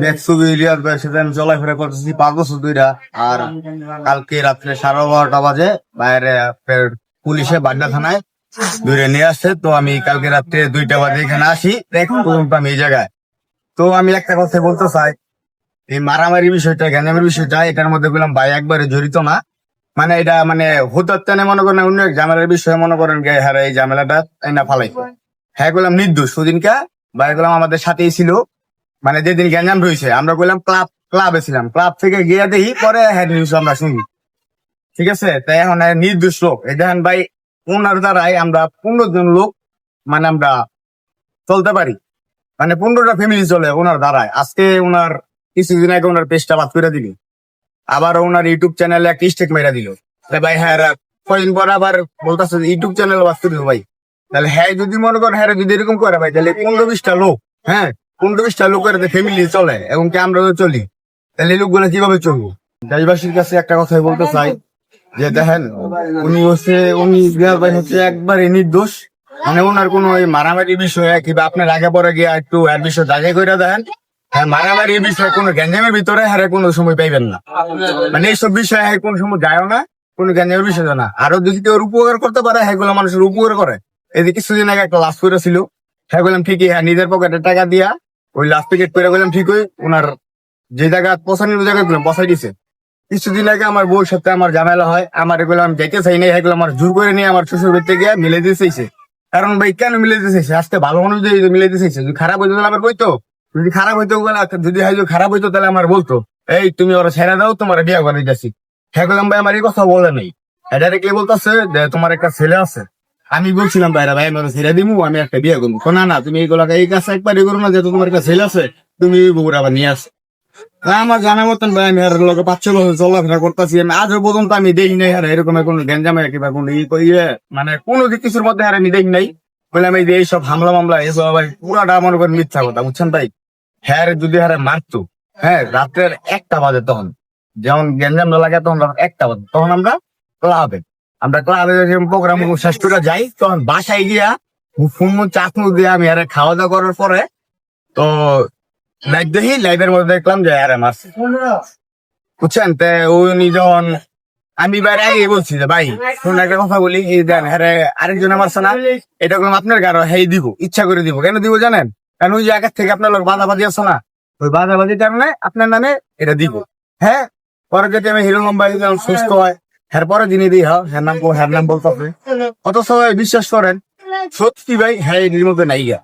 Next ছবি ইলিয়াস ভাইয়ের সাথে আমি চলাফেরা করতেছি 5 বছর ধইরা। আর কালকে রাত্রে 12:30 বাজে বাইরে ফের পুলিশে বাড্ডা থানায় ধরে নিয়ে আসছে। তো আমি কালকে রাত্রে 2টা বাজে এখানে আসি, এখন পর্যন্ত আমি এই জায়গায়। তো আমি একটা কথা বলতে চাই, এই মারামারি বিষয়টা, গ্যাঞ্জামের বিষয়টা, এটার মধ্যে বললাম ভাই একবারে জড়িত না। মানে এটা মানে হুতাত্তানে মনে করেন অন্য এক ঝামেলার বিষয়ে মনে করেন গে হারে এই ঝামেলাটা না ফালাই। হ্যাঁ বললাম নির্দোষ, সেদিনকা ভাই বললাম আমাদের সাথেই ছিল। মানে যেদিন গ্যাঞ্জাম রয়েছে আমরা বললাম ক্লাবে ছিলাম, ক্লাব থেকে গিয়ে দেখি পরে হ্যাঁ নিউজ আমরা শুনি। ঠিক আছে, তাই এখন নির্দোষ লোক এই দেখেন ভাই, ওনার দ্বারাই আমরা 15 জন লোক মানে আমরা চলতে পারি। মানে 15টা ফ্যামিলি চলে ওনার দ্বারায়। আজকে ওনার কিছুদিন আগে ওনার পেজটা বাদ করে দিল, আবার ওনার ইউটিউব চ্যানেলে একটা স্টেক মেরা দিল। ভাই হ্যাঁ কয়দিন পর আবার বলতেছে ইউটিউব চ্যানেল বাদ করে দিল। ভাই তাহলে হ্যাঁ যদি মনে করেন হ্যাঁ যদি এরকম করে ভাই, তাহলে 15-20টা লোক, হ্যাঁ 15-20টা লোকের ফ্যামিলি চলে এবং কি আমরা চলি, তাহলে এই লোকগুলো কিভাবে চলবো? দেশবাসীর কাছে একটা কথাই বলতে চাই যে দেখেন উনি রিয়াজ ভাই হচ্ছে একবারে নির্দোষ। মানে ওনার কোনো ওই মারামারি বিষয়ে কিংবা আপনার আগে পরে গিয়ে একটু এর বিষয়ে যাচাই করে দেখেন। হ্যাঁ মারামারি বিষয়ে কোনো গ্যাঞ্জামের ভিতরে হ্যাঁ কোনো সময় পাইবেন না। মানে এইসব বিষয়ে হ্যাঁ কোনো সময় যায়ও না, কোনো গ্যাঞ্জামের বিষয় না। আরো যদি কেউ উপকার করতে পারে হ্যাঁ গুলো মানুষের উপকার করে। এই যে কিছুদিন আগে একটা লাস্ট করেছিল, হ্যাঁ বললাম ঠিকই, হ্যাঁ নিজের পকেটে টাকা দিয়া ওই লাস্ট টিকেট করে বললাম ঠিকই ওনার যে জায়গা পছন্দের জায়গা গুলো বসাই দিছে। কিছুদিন আগে আমার বউর সাথে আমার ঝামেলা হয়, আমার এগুলো আমি যাইতে চাই না, এগুলো আমার জোর করে নিয়ে আমার শ্বশুর বাড়িতে গিয়ে মিলে দিতে চাইছে। কারণ ভাই কেন মিলে দিতে চাইছে? আজকে ভালো মানুষ যদি মিলে দিতে চাইছে, যদি খারাপ হইতো তাহলে আমার বইতো, যদি খারাপ হইতো যদি খারাপ হইতো তাহলে আমার বলতো এই তুমি ওরা ছেড়ে দাও, তোমার বিয়ে করে দিতেছি। হ্যাঁ বললাম ভাই আমার এই কথা বলে নাই, ডাইরেক্টলি বলতেছে যে তোমার একটা ছেলে আছে। আমি বলছিলাম ভাইরা ভাই আমার ছেড়ে দিবো, আমি একটা বিয়ে করবো। না না তুমি এইগুলো এই কাছে একবার করো না, যেহেতু তোমার একটা ছেলে আছে তুমি বউরা আবার নিয়ে আসো। আমার জানা মতন ভাই আমি আর লোক 5-6 বছর চলাফেরা করতেছি, আমি আজও পর্যন্ত আমি দেখি নাই আর এরকম কোন গ্যাঞ্জামে কিংবা কোন মানে কোনো কিছুর মধ্যে আর আমি দেখি নাই। বললাম এই যে এইসব হামলা মামলা এসব ভাই পুরাটা মনে করেন মিথ্যা কথা, বুঝছেন ভাই? হ্যাঁ যদি হারে মারতো হ্যাঁ রাত্রের 1টা বাজে, তখন যেমন গ্যাঞ্জাম না লাগে তখন 1টা বাজে, তখন আমরা ক্লাবে প্রোগ্রাম শেষ করে যাই, তখন বাসায় গিয়া ফোন চাকু দিয়ে আমি আরে খাওয়া দাওয়া করার পরে তো লাইভ দেখি, লাইভের মধ্যে দেখলাম যে আরে মারছে, বুঝছেন? তো উনি যখন আমি বাইরে আগে বলছি যে ভাই শুনুন একটা কথা বলি, এই দেন হ্যাঁ আরেকজন মারছে না, এটা করলাম আপনার গারো হ্যাঁ দিব, ইচ্ছা করে দিব। কেন দিব জানেন? কারণ ওই যে আগের থেকে আপনার লোক বাধাবাজি আছে না, ওই বাধাবাজির কারণে আপনার নামে এটা দিব। হ্যাঁ পরে যদি আমি হিরো লম্বাই সুস্থ হয় হ্যাঁ পরে দিনই দিই হ্যাঁ নাম বলতে হবে। অত সবাই বিশ্বাস করেন সত্যি ভাই হ্যাঁ এর মধ্যে নাই গা।